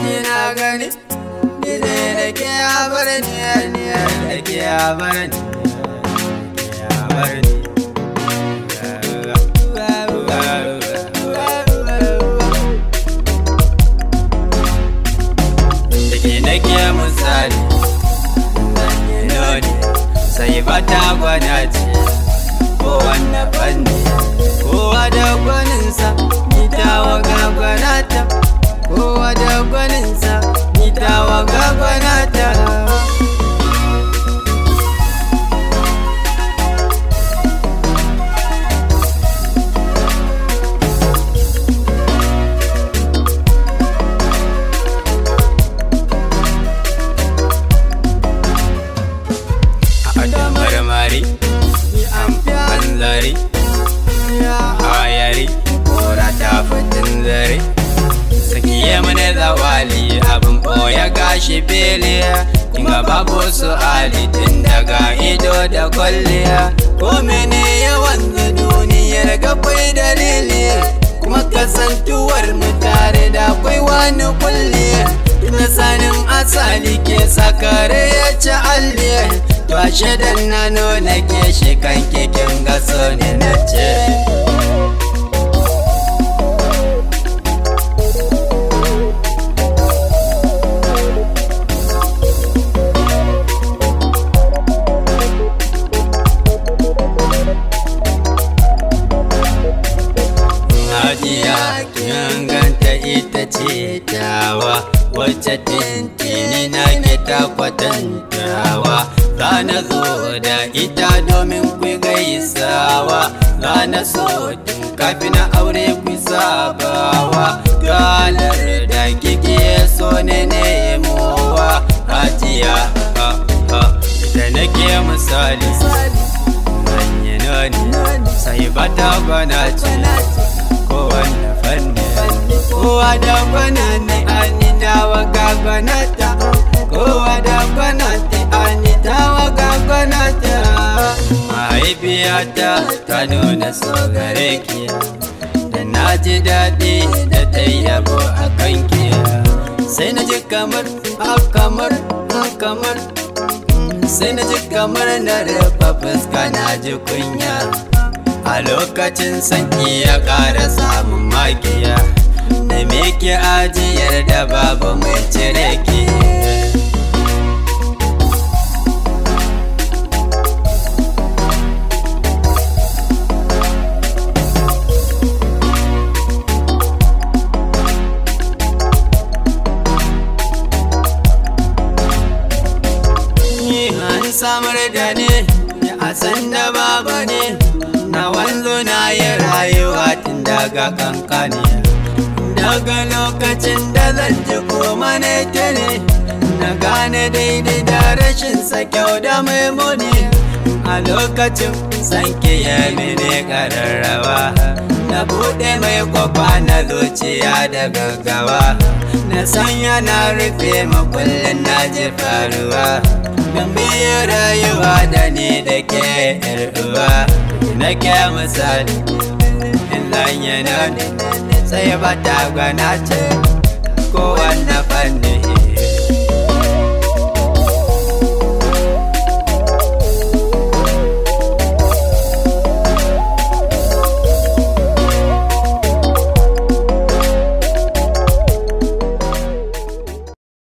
ji na gani ni ne da ke abar ni da ke abar ni nake misali noni sai bata gwana ce kowanne fanni kowa da gwaninsa ni tawa ga gwanata kowa da gwaninsa ni tawa ga gwanata marmari hanzari hayari kora ta fitin zare sakiye mane zawali abin ɓoye gashi fili kinga babu su ali tun daga ido da kwalliya ko mene yawan duniyar gabai dalili kuma kasantuwar mu tare da kwai wani kulli na sanin asali ke sakare ya ci alliya to ashe dan na nuna ke shi kan keken gaso ne na ce Hajiya kin ganta ita ce tawa wacce tintini na ke ta kwatantawa Zana zo da ita domin ku gaisawa Zana so tun kafin aure ku sabawa Galar da kike so ne nemowa Hajiya ita nake misali Manye noni sai bata gwana ce kowanne fanni kowa da gwana ne ani dawa ga gwanata kowa da gwanata ani dawa ga gwanata mahaifiyata ta nuna so gare ki da na ji daɗi da ta yabo a kanki sai na ji kamar sai na ji kamar na rufe fuska na ji kunya a lokacin sanyi ya ƙara samun magiya da meke ajiyar da babu mai cire ki an samar da ne a san da babu ne na wanzo na yi rayuwa tun daga kankani daga lokacin da zan ji koma ne ta ne na gane daidai da rashin sa kyau da maimuni a lokacin sanke ya mene kararrawa na buɗe mai kwafa na zuciya da gaggawa na sanya na rufe makullin na ji faruwa don biyu rayuwa da ni da ke uwa nake misali in zanye noni sai bata gwana ce kowanne fanni